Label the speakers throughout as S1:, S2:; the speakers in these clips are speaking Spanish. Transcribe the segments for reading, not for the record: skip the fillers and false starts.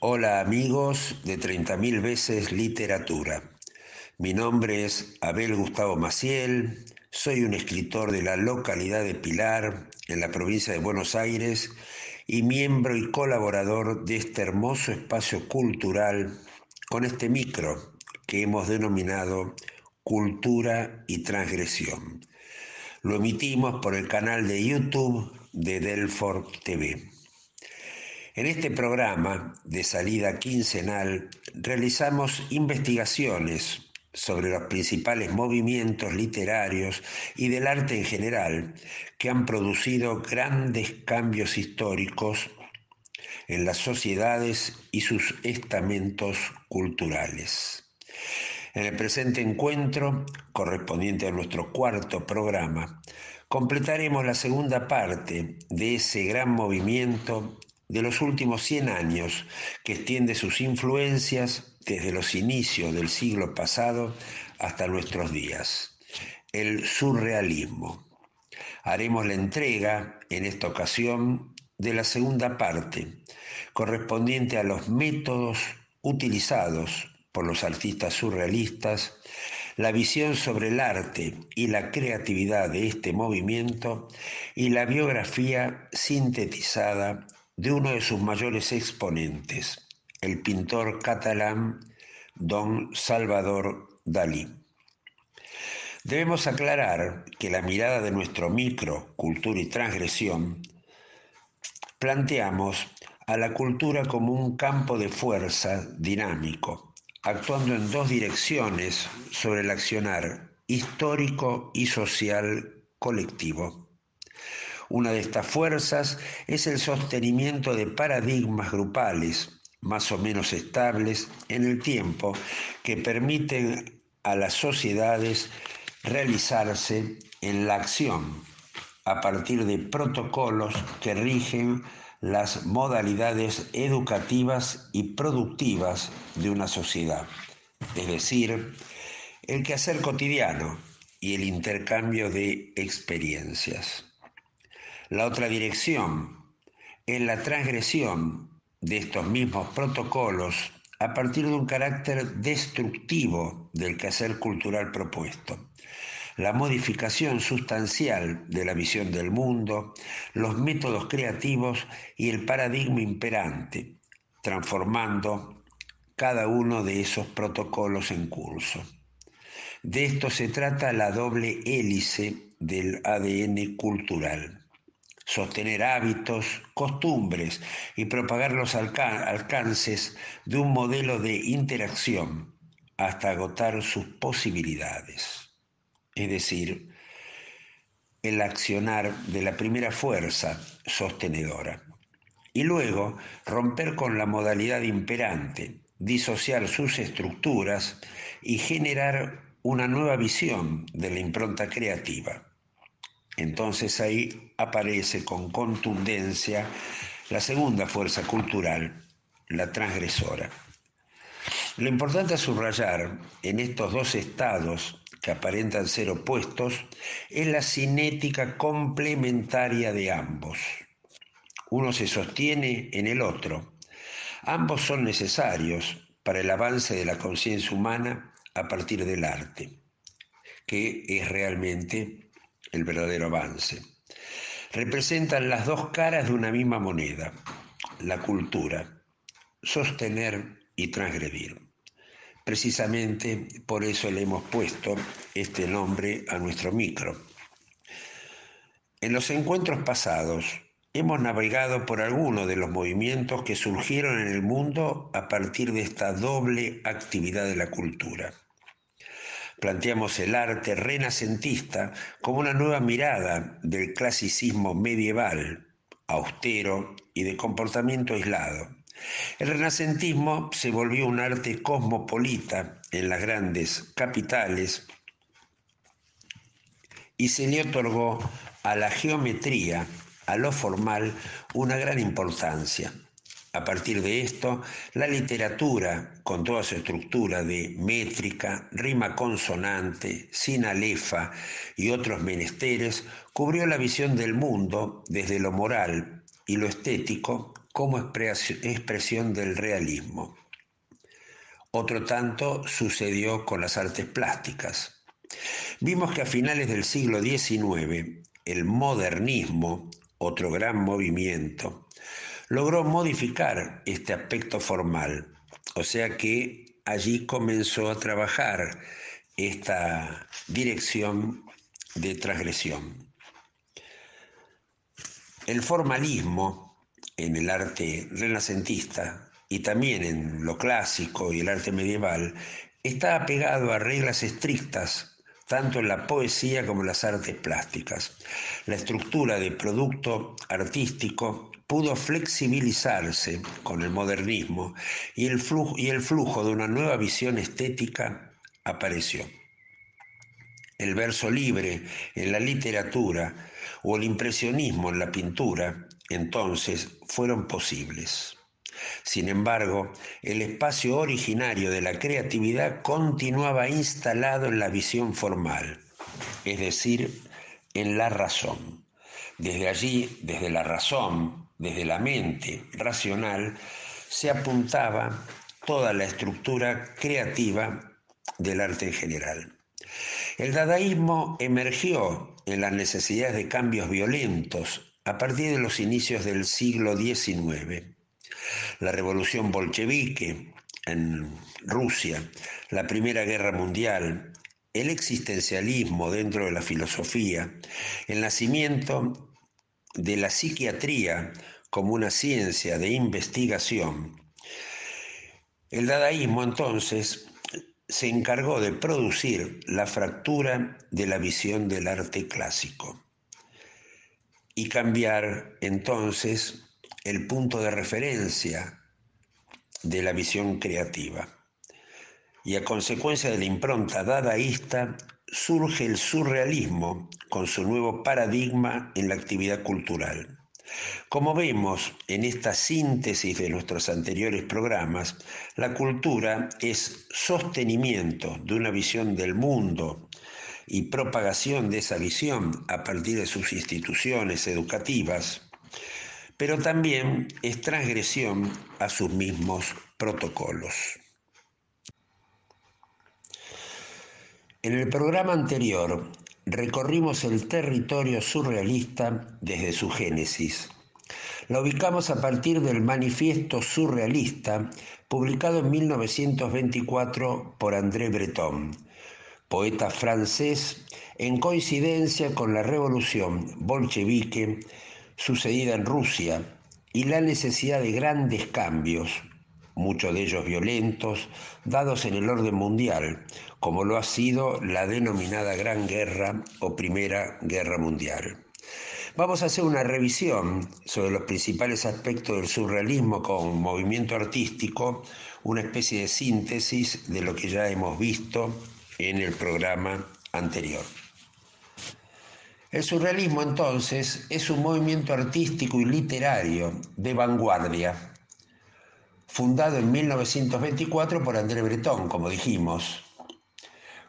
S1: Hola amigos de 30.000 veces literatura. Mi nombre es Abel Gustavo Maciel, soy un escritor de la localidad de Pilar, en la provincia de Buenos Aires, y miembro y colaborador de este hermoso espacio cultural con este micro que hemos denominado Cultura y Transgresión. Lo emitimos por el canal de YouTube de Delfor TV. En este programa de salida quincenal realizamos investigaciones sobre los principales movimientos literarios y del arte en general que han producido grandes cambios históricos en las sociedades y sus estamentos culturales. En el presente encuentro, correspondiente a nuestro cuarto programa, completaremos la segunda parte de ese gran movimiento de los últimos 100 años que extiende sus influencias desde los inicios del siglo pasado hasta nuestros días, el surrealismo. Haremos la entrega, en esta ocasión, de la segunda parte, correspondiente a los métodos utilizados por los artistas surrealistas, la visión sobre el arte y la creatividad de este movimiento y la biografía sintetizada de uno de sus mayores exponentes, el pintor catalán don Salvador Dalí. Debemos aclarar que la mirada de nuestro micro, cultura y transgresión, planteamos a la cultura como un campo de fuerza dinámico, actuando en dos direcciones sobre el accionar histórico y social colectivo. Una de estas fuerzas es el sostenimiento de paradigmas grupales, más o menos estables en el tiempo, que permiten a las sociedades realizarse en la acción a partir de protocolos que rigen las modalidades educativas y productivas de una sociedad, es decir, el quehacer cotidiano y el intercambio de experiencias. La otra dirección es la transgresión de estos mismos protocolos a partir de un carácter destructivo del quehacer cultural propuesto, la modificación sustancial de la visión del mundo, los métodos creativos y el paradigma imperante, transformando cada uno de esos protocolos en curso. De esto se trata la doble hélice del ADN cultural: sostener hábitos, costumbres y propagar los alcances de un modelo de interacción hasta agotar sus posibilidades. Es decir, el accionar de la primera fuerza sostenedora. Y luego romper con la modalidad imperante, disociar sus estructuras y generar una nueva visión de la impronta creativa. Entonces ahí aparece con contundencia la segunda fuerza cultural, la transgresora. Lo importante a subrayar en estos dos estados que aparentan ser opuestos es la cinética complementaria de ambos. Uno se sostiene en el otro. Ambos son necesarios para el avance de la conciencia humana a partir del arte, que es realmente el verdadero avance. Representan las dos caras de una misma moneda, la cultura, sostener y transgredir. Precisamente por eso le hemos puesto este nombre a nuestro micro. En los encuentros pasados hemos navegado por algunos de los movimientos que surgieron en el mundo a partir de esta doble actividad de la cultura. Planteamos el arte renacentista como una nueva mirada del clasicismo medieval, austero y de comportamiento aislado. El renacentismo se volvió un arte cosmopolita en las grandes capitales y se le otorgó a la geometría, a lo formal, una gran importancia. A partir de esto, la literatura, con toda su estructura de métrica, rima consonante, sinalefa y otros menesteres, cubrió la visión del mundo desde lo moral y lo estético como expresión del realismo. Otro tanto sucedió con las artes plásticas. Vimos que a finales del siglo XIX, el modernismo, otro gran movimiento, logró modificar este aspecto formal, o sea que allí comenzó a trabajar esta dirección de transgresión. El formalismo en el arte renacentista y también en lo clásico y el arte medieval está apegado a reglas estrictas tanto en la poesía como en las artes plásticas. La estructura de producto artístico pudo flexibilizarse con el modernismo y el flujo de una nueva visión estética apareció. El verso libre en la literatura o el impresionismo en la pintura, entonces, fueron posibles. Sin embargo, el espacio originario de la creatividad continuaba instalado en la visión formal, es decir, en la razón. Desde allí, desde la razón, desde la mente racional, se apuntaba toda la estructura creativa del arte en general. El dadaísmo emergió en las necesidades de cambios violentos a partir de los inicios del siglo XIX. La revolución bolchevique en Rusia, la Primera Guerra Mundial, el existencialismo dentro de la filosofía, el nacimiento de la psiquiatría como una ciencia de investigación. El dadaísmo entonces se encargó de producir la fractura de la visión del arte clásico y cambiar entonces el punto de referencia de la visión creativa. Y a consecuencia de la impronta dadaísta surge el surrealismo con su nuevo paradigma en la actividad cultural. Como vemos en esta síntesis de nuestros anteriores programas, la cultura es sostenimiento de una visión del mundo y propagación de esa visión a partir de sus instituciones educativas, pero también es transgresión a sus mismos protocolos. En el programa anterior recorrimos el territorio surrealista desde su génesis. La ubicamos a partir del Manifiesto Surrealista, publicado en 1924 por André Breton, poeta francés, en coincidencia con la revolución bolchevique sucedida en Rusia y la necesidad de grandes cambios, muchos de ellos violentos, dados en el orden mundial, como lo ha sido la denominada Gran Guerra o Primera Guerra Mundial. Vamos a hacer una revisión sobre los principales aspectos del surrealismo con movimiento artístico, una especie de síntesis de lo que ya hemos visto en el programa anterior. El surrealismo, entonces, es un movimiento artístico y literario de vanguardia, fundado en 1924 por André Breton, como dijimos.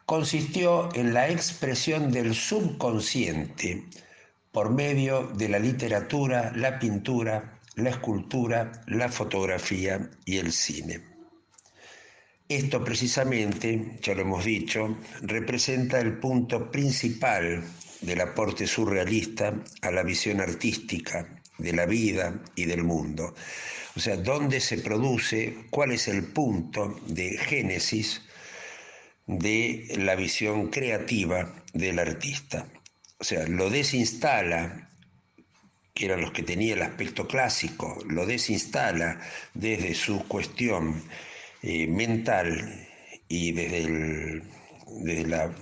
S1: Consistió en la expresión del subconsciente por medio de la literatura, la pintura, la escultura, la fotografía y el cine. Esto precisamente, ya lo hemos dicho, representa el punto principal del aporte surrealista a la visión artística de la vida y del mundo. O sea, dónde se produce, cuál es el punto de génesis de la visión creativa del artista. O sea, lo desinstala, que eran los que tenía el aspecto clásico, lo desinstala desde su cuestión mental y desde la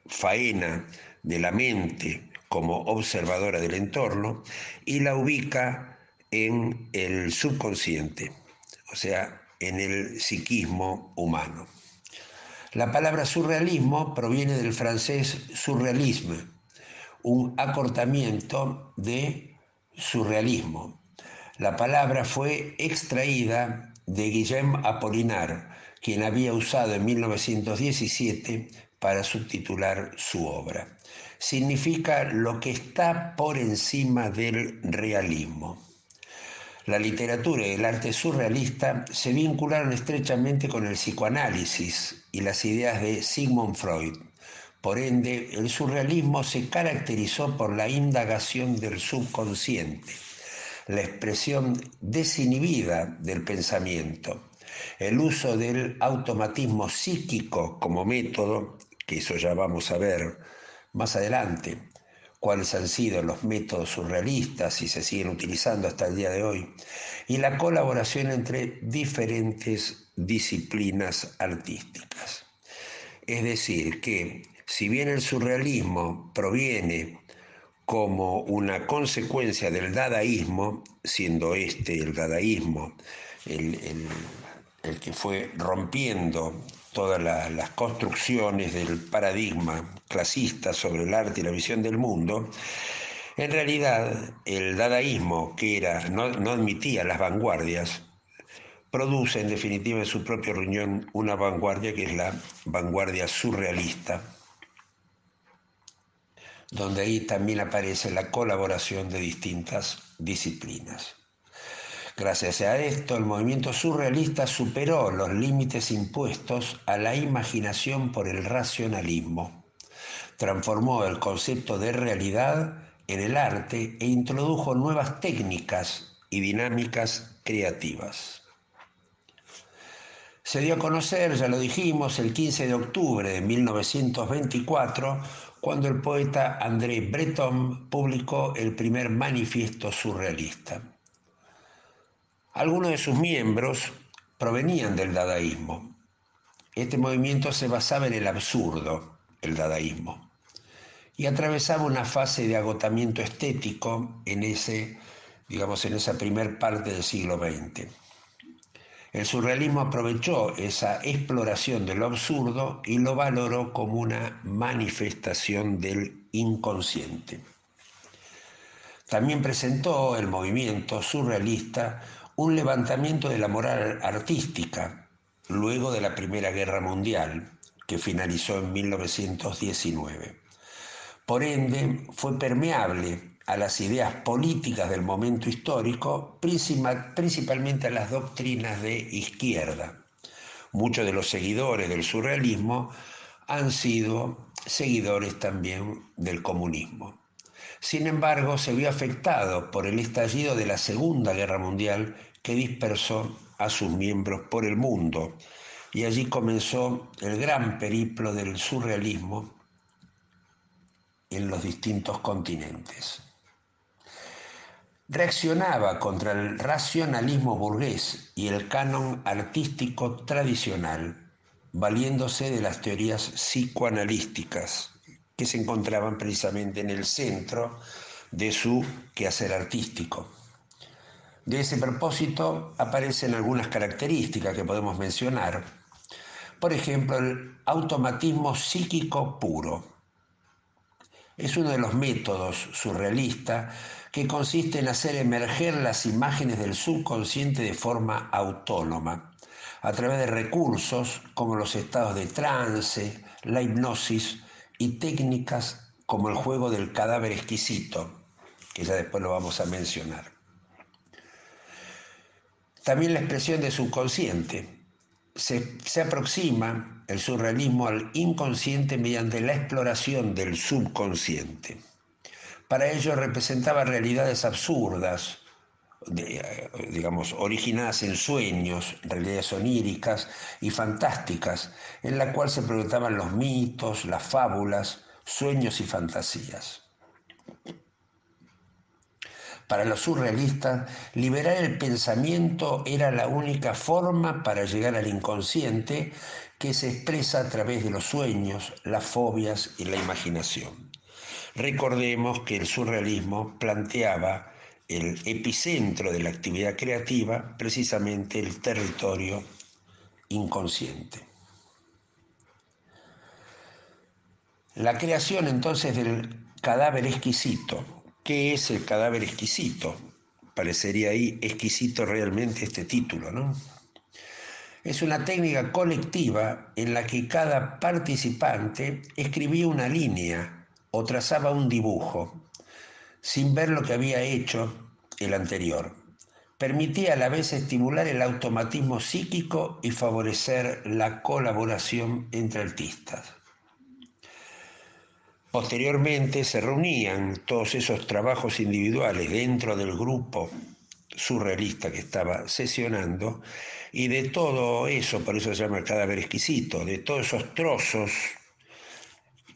S1: faena de la mente como observadora del entorno y la ubica en el subconsciente, o sea, en el psiquismo humano. La palabra surrealismo proviene del francés surrealisme, un acortamiento de surrealismo. La palabra fue extraída de Guillaume Apollinaire, quien había usado en 1917 para subtitular su obra. Significa lo que está por encima del realismo. La literatura y el arte surrealista se vincularon estrechamente con el psicoanálisis y las ideas de Sigmund Freud. Por ende, el surrealismo se caracterizó por la indagación del subconsciente, la expresión desinhibida del pensamiento, el uso del automatismo psíquico como método, que eso ya vamos a ver más adelante, cuáles han sido los métodos surrealistas y se siguen utilizando hasta el día de hoy, y la colaboración entre diferentes disciplinas artísticas. Es decir, que si bien el surrealismo proviene como una consecuencia del dadaísmo, siendo el dadaísmo el, el, el que fue rompiendo todas las construcciones del paradigma clasista sobre el arte y la visión del mundo, en realidad el dadaísmo, que no admitía las vanguardias, produce en definitiva en su propio riñón una vanguardia que es la vanguardia surrealista, donde ahí también aparece la colaboración de distintas disciplinas. Gracias a esto, el movimiento surrealista superó los límites impuestos a la imaginación por el racionalismo, transformó el concepto de realidad en el arte e introdujo nuevas técnicas y dinámicas creativas. Se dio a conocer, ya lo dijimos, el 15 de octubre de 1924, cuando el poeta André Breton publicó el primer manifiesto surrealista. Algunos de sus miembros provenían del dadaísmo. Este movimiento se basaba en el absurdo, el dadaísmo, y atravesaba una fase de agotamiento estético en esa primer parte del siglo XX. El surrealismo aprovechó esa exploración de lo absurdo y lo valoró como una manifestación del inconsciente. También presentó el movimiento surrealista un levantamiento de la moral artística luego de la Primera Guerra Mundial, que finalizó en 1919. Por ende, fue permeable a las ideas políticas del momento histórico, principalmente a las doctrinas de izquierda. Muchos de los seguidores del surrealismo han sido seguidores también del comunismo. Sin embargo, se vio afectado por el estallido de la Segunda Guerra Mundial que dispersó a sus miembros por el mundo, y allí comenzó el gran periplo del surrealismo en los distintos continentes. Reaccionaba contra el racionalismo burgués y el canon artístico tradicional, valiéndose de las teorías psicoanalísticas que se encontraban precisamente en el centro de su quehacer artístico. De ese propósito aparecen algunas características que podemos mencionar. Por ejemplo, el automatismo psíquico puro. Es uno de los métodos surrealistas que consiste en hacer emerger las imágenes del subconsciente de forma autónoma, a través de recursos como los estados de trance, la hipnosis y técnicas como el juego del cadáver exquisito, que ya después lo vamos a mencionar. También la expresión de subconsciente. Se aproxima el surrealismo al inconsciente mediante la exploración del subconsciente. Para ello representaba realidades absurdas, originadas en sueños, realidades oníricas y fantásticas, en la cual se proyectaban los mitos, las fábulas, sueños y fantasías. Para los surrealistas, liberar el pensamiento era la única forma para llegar al inconsciente, que se expresa a través de los sueños, las fobias y la imaginación. Recordemos que el surrealismo planteaba el epicentro de la actividad creativa, precisamente el territorio inconsciente. La creación entonces del cadáver exquisito. ¿Qué es el cadáver exquisito? Parecería ahí exquisito realmente este título, ¿no? Es una técnica colectiva en la que cada participante escribía una línea o trazaba un dibujo, sin ver lo que había hecho el anterior, permitía a la vez estimular el automatismo psíquico y favorecer la colaboración entre artistas. Posteriormente se reunían todos esos trabajos individuales dentro del grupo surrealista que estaba sesionando, y de todo eso, por eso se llama el cadáver exquisito, de todos esos trozos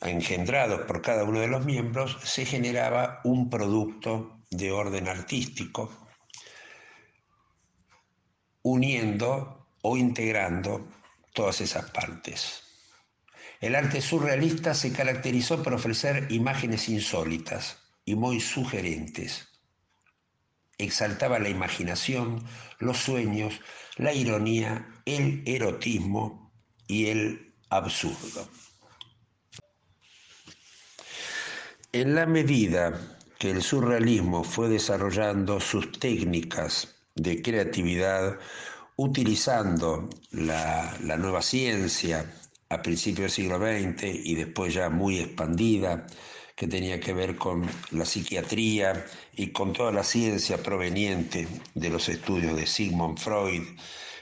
S1: engendrados por cada uno de los miembros, se generaba un producto de orden artístico, uniendo o integrando todas esas partes. El arte surrealista se caracterizó por ofrecer imágenes insólitas y muy sugerentes. Exaltaba la imaginación, los sueños, la ironía, el erotismo y el absurdo. En la medida que el surrealismo fue desarrollando sus técnicas de creatividad, utilizando la nueva ciencia a principios del siglo XX y después ya muy expandida, que tenía que ver con la psiquiatría y con toda la ciencia proveniente de los estudios de Sigmund Freud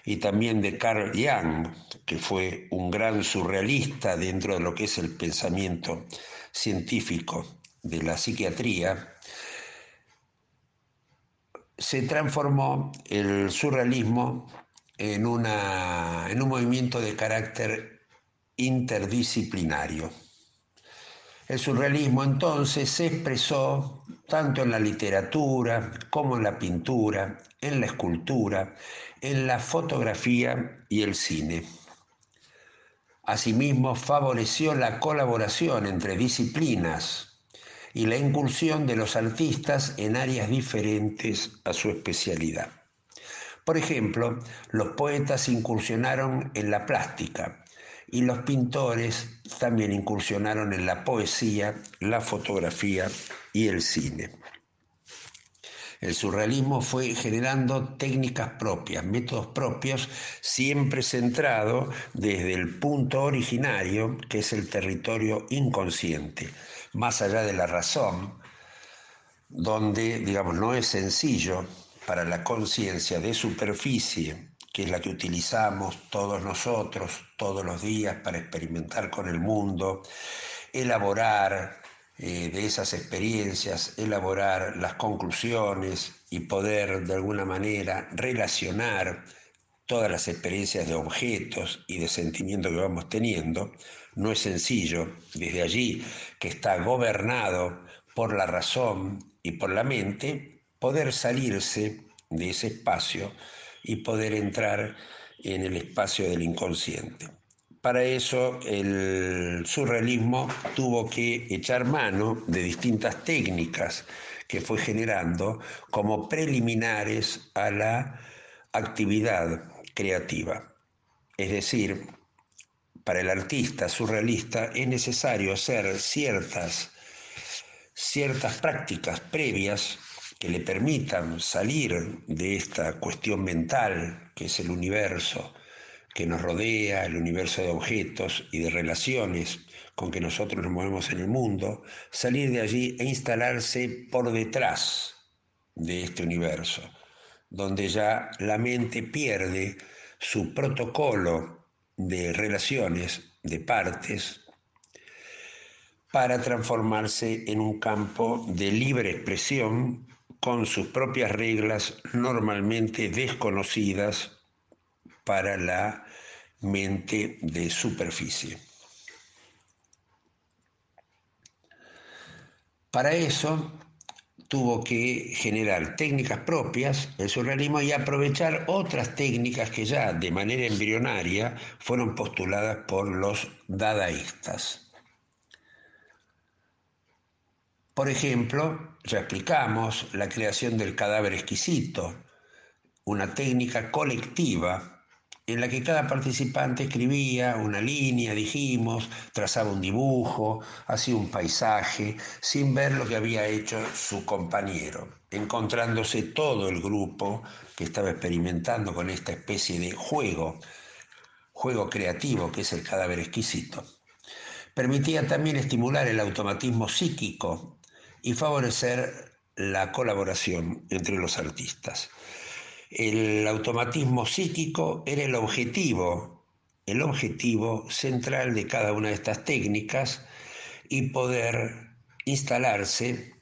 S1: y también de Carl Jung, que fue un gran surrealista dentro de lo que es el pensamiento científico de la psiquiatría. Se transformó el surrealismo en un movimiento de carácter interdisciplinario. El surrealismo entonces se expresó tanto en la literatura como en la pintura, en la escultura, en la fotografía y el cine. Asimismo, favoreció la colaboración entre disciplinas y la incursión de los artistas en áreas diferentes a su especialidad. Por ejemplo, los poetas incursionaron en la plástica y los pintores también incursionaron en la poesía, la fotografía y el cine. El surrealismo fue generando técnicas propias, métodos propios, siempre centrado desde el punto originario, que es el territorio inconsciente, más allá de la razón, donde, digamos, no es sencillo para la conciencia de superficie, que es la que utilizamos todos nosotros, todos los días para experimentar con el mundo, elaborar de esas experiencias, elaborar las conclusiones y poder de alguna manera relacionar todas las experiencias de objetos y de sentimientos que vamos teniendo. No es sencillo, desde allí que está gobernado por la razón y por la mente, poder salirse de ese espacio y poder entrar en el espacio del inconsciente. Para eso el surrealismo tuvo que echar mano de distintas técnicas que fue generando como preliminares a la actividad creativa. Es decir, para el artista surrealista es necesario hacer ciertas prácticas previas que le permitan salir de esta cuestión mental que es el universo que nos rodea, el universo de objetos y de relaciones con que nosotros nos movemos en el mundo, salir de allí e instalarse por detrás de este universo, donde ya la mente pierde su protocolo de relaciones, de partes, para transformarse en un campo de libre expresión con sus propias reglas normalmente desconocidas para la mente de superficie. Para eso tuvo que generar técnicas propias, el surrealismo, y aprovechar otras técnicas que ya de manera embrionaria fueron postuladas por los dadaístas. Por ejemplo, ya explicamos la creación del cadáver exquisito, una técnica colectiva en la que cada participante escribía una línea, dijimos, trazaba un dibujo, hacía un paisaje, sin ver lo que había hecho su compañero, encontrándose todo el grupo que estaba experimentando con esta especie de juego creativo que es el cadáver exquisito. Permitía también estimular el automatismo psíquico y favorecer la colaboración entre los artistas. El automatismo psíquico era el objetivo central de cada una de estas técnicas y poder instalarse,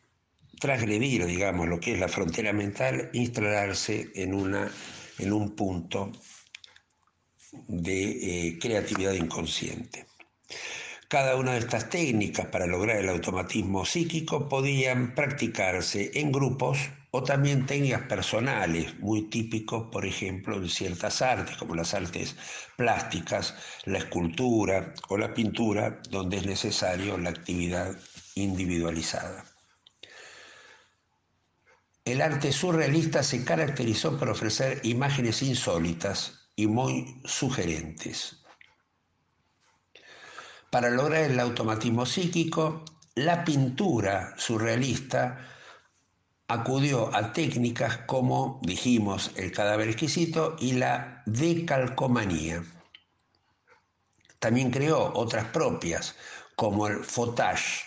S1: transgredir, digamos, lo que es la frontera mental, instalarse en un punto de creatividad inconsciente. Cada una de estas técnicas para lograr el automatismo psíquico podían practicarse en grupos o también técnicas personales, muy típicos, por ejemplo, en ciertas artes, como las artes plásticas, la escultura o la pintura, donde es necesario la actividad individualizada. El arte surrealista se caracterizó por ofrecer imágenes insólitas y muy sugerentes. Para lograr el automatismo psíquico, la pintura surrealista acudió a técnicas como, dijimos, el cadáver exquisito y la decalcomanía. También creó otras propias, como el footage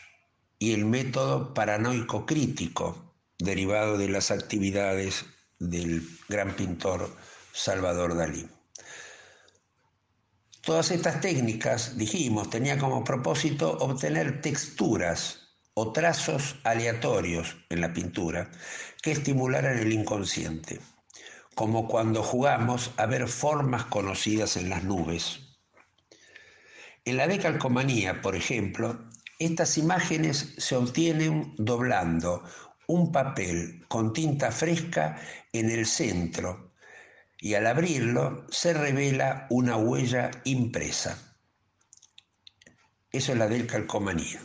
S1: y el método paranoico crítico, derivado de las actividades del gran pintor Salvador Dalí. Todas estas técnicas, dijimos, tenían como propósito obtener texturas o trazos aleatorios en la pintura que estimularan el inconsciente, como cuando jugamos a ver formas conocidas en las nubes. En la decalcomanía, por ejemplo, estas imágenes se obtienen doblando un papel con tinta fresca en el centro y al abrirlo se revela una huella impresa. Eso es la decalcomanía.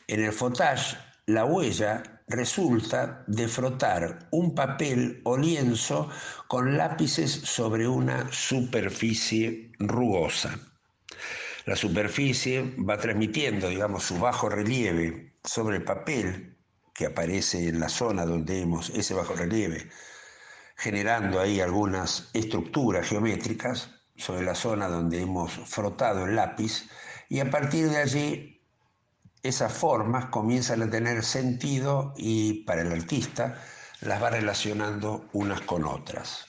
S1: En el footage, la huella resulta de frotar un papel o lienzo con lápices sobre una superficie rugosa. La superficie va transmitiendo, digamos, su bajo relieve sobre el papel que aparece en la zona donde vemos ese bajo relieve, generando ahí algunas estructuras geométricas sobre la zona donde hemos frotado el lápiz, y a partir de allí esas formas comienzan a tener sentido y para el artista las va relacionando unas con otras.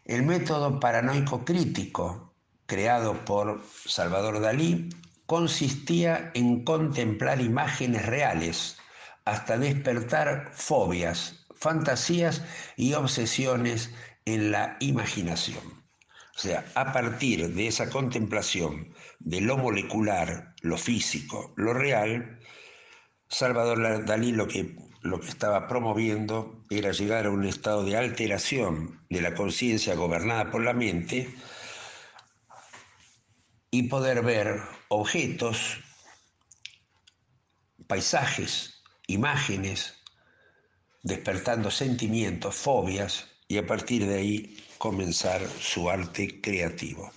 S1: El método paranoico crítico, creado por Salvador Dalí, consistía en contemplar imágenes reales hasta despertar fobias, fantasías y obsesiones en la imaginación. O sea, a partir de esa contemplación de lo molecular, lo físico, lo real, Salvador Dalí lo que estaba promoviendo era llegar a un estado de alteración de la conciencia gobernada por la mente y poder ver objetos, paisajes, imágenes, despertando sentimientos, fobias, y a partir de ahí comenzar su arte creativo.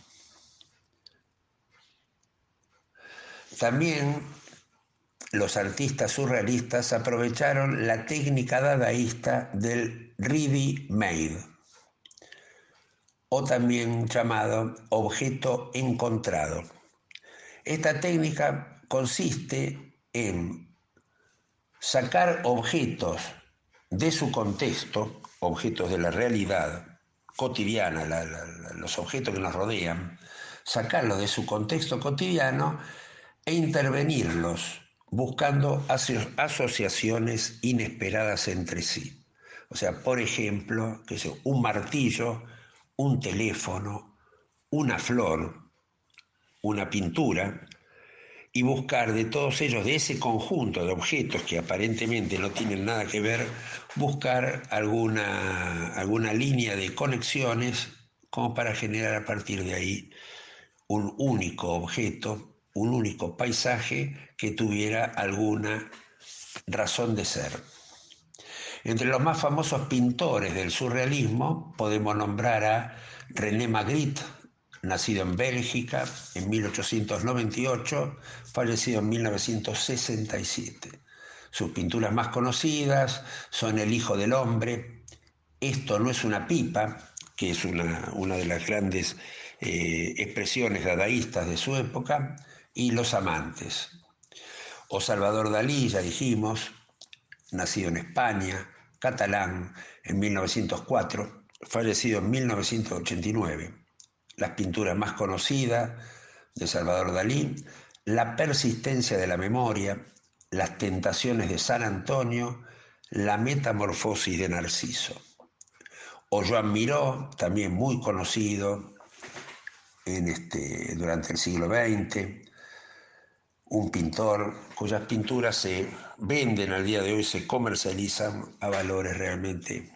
S1: También los artistas surrealistas aprovecharon la técnica dadaísta del ready-made, o también llamado objeto encontrado. Esta técnica consiste en sacar objetos de su contexto, objetos de la realidad cotidiana, los objetos que nos rodean, sacarlos de su contexto cotidiano e intervenirlos buscando asociaciones inesperadas entre sí. O sea, por ejemplo, un martillo, un teléfono, una flor, una pintura, y buscar de todos ellos, de ese conjunto de objetos que aparentemente no tienen nada que ver, buscar alguna línea de conexiones como para generar a partir de ahí un único objeto, un único paisaje que tuviera alguna razón de ser. Entre los más famosos pintores del surrealismo podemos nombrar a René Magritte, nacido en Bélgica en 1898, fallecido en 1967. Sus pinturas más conocidas son El Hijo del Hombre, Esto no es una pipa, que es una de las grandes expresiones dadaístas de su época, y Los Amantes. O Salvador Dalí, ya dijimos, nacido en España, catalán en 1904, fallecido en 1989. Las pinturas más conocidas de Salvador Dalí, La persistencia de la memoria, Las tentaciones de San Antonio, La metamorfosis de Narciso. O Joan Miró, también muy conocido durante el siglo XX, un pintor cuyas pinturas se venden al día de hoy, se comercializan a valores realmente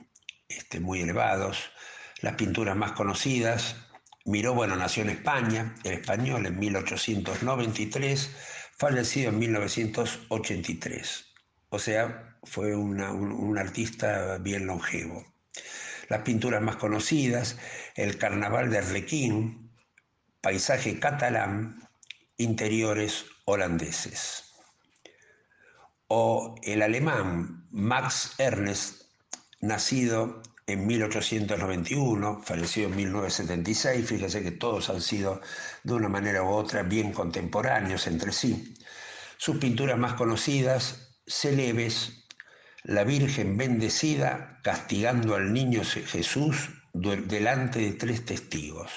S1: muy elevados. Las pinturas más conocidas, Miró, bueno, nació en España, el español en 1893, fallecido en 1983. O sea, fue un artista bien longevo. Las pinturas más conocidas, el Carnaval de Arlequín, Paisaje catalán, Interiores holandeses. O el alemán Max Ernst, nacido en 1891, falleció en 1976, fíjese que todos han sido de una manera u otra bien contemporáneos entre sí. Sus pinturas más conocidas, Celebes, La Virgen bendecida castigando al niño Jesús delante de 3 testigos.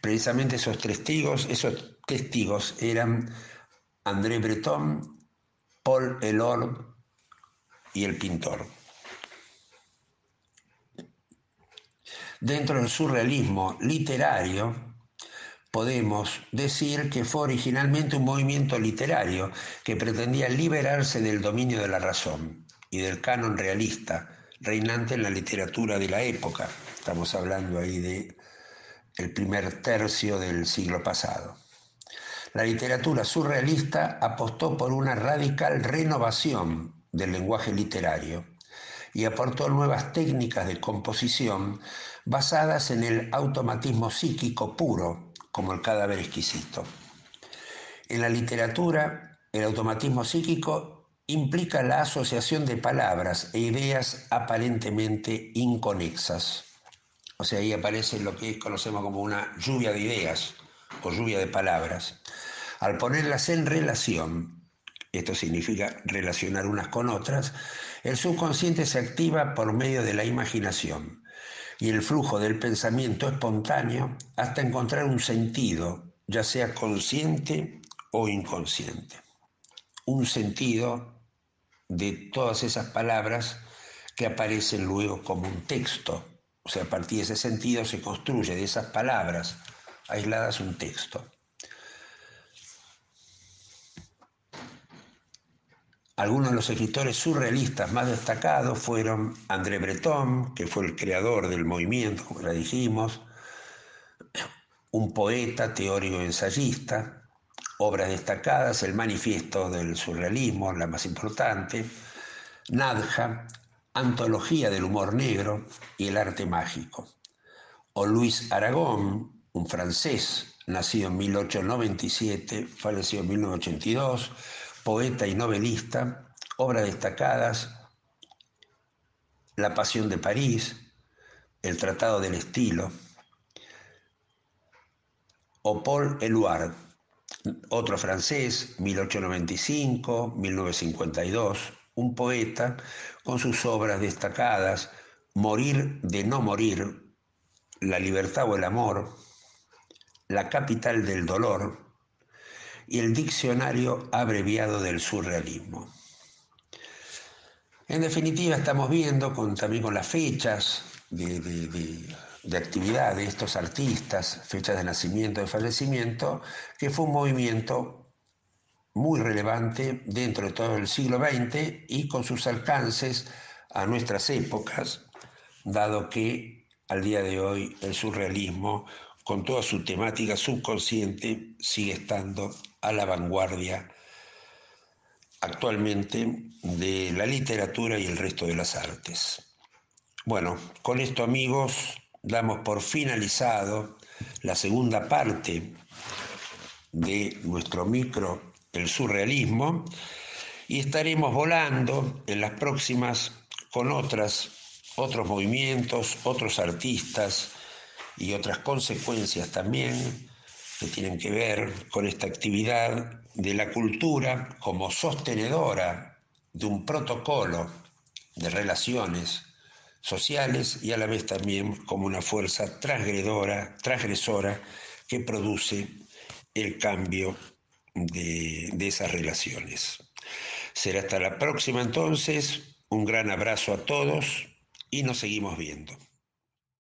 S1: Precisamente esos testigos eran André Breton, Paul Eluard y el pintor. Dentro del surrealismo literario, podemos decir que fue originalmente un movimiento literario que pretendía liberarse del dominio de la razón y del canon realista reinante en la literatura de la época. Estamos hablando ahí del primer tercio del siglo pasado. La literatura surrealista apostó por una radical renovación del lenguaje literario y aportó nuevas técnicas de composición basadas en el automatismo psíquico puro, como el cadáver exquisito. En la literatura, el automatismo psíquico implica la asociación de palabras e ideas aparentemente inconexas. O sea, ahí aparece lo que conocemos como una lluvia de ideas o lluvia de palabras. Al ponerlas en relación, esto significa relacionar unas con otras, el subconsciente se activa por medio de la imaginación y el flujo del pensamiento espontáneo hasta encontrar un sentido, ya sea consciente o inconsciente. Un sentido de todas esas palabras que aparecen luego como un texto. O sea, a partir de ese sentido se construye de esas palabras aisladas un texto. Algunos de los escritores surrealistas más destacados fueron André Breton, que fue el creador del movimiento, como ya dijimos, un poeta, teórico y ensayista, obras destacadas, el manifiesto del surrealismo, la más importante, Nadja, antología del humor negro y el arte mágico. O Luis Aragón, un francés, nacido en 1897, fallecido en 1982, poeta y novelista, obras destacadas, La Pasión de París, El Tratado del Estilo. O Paul Eluard, otro francés, 1895-1952, un poeta con sus obras destacadas, Morir de no morir, La libertad o el amor, La capital del dolor y el diccionario abreviado del surrealismo. En definitiva, estamos viendo también con las fechas de actividad de estos artistas, fechas de nacimiento, de fallecimiento, que fue un movimiento muy relevante dentro de todo el siglo XX y con sus alcances a nuestras épocas, dado que al día de hoy el surrealismo, con toda su temática subconsciente, sigue estando a la vanguardia actualmente de la literatura y el resto de las artes. Bueno, con esto, amigos, damos por finalizado la segunda parte de nuestro micro, el surrealismo, y estaremos volando en las próximas con otros movimientos, otros artistas y otras consecuencias también que tienen que ver con esta actividad de la cultura como sostenedora de un protocolo de relaciones sociales y a la vez también como una fuerza transgresora que produce el cambio de esas relaciones. Será hasta la próxima entonces, un gran abrazo a todos y nos seguimos viendo.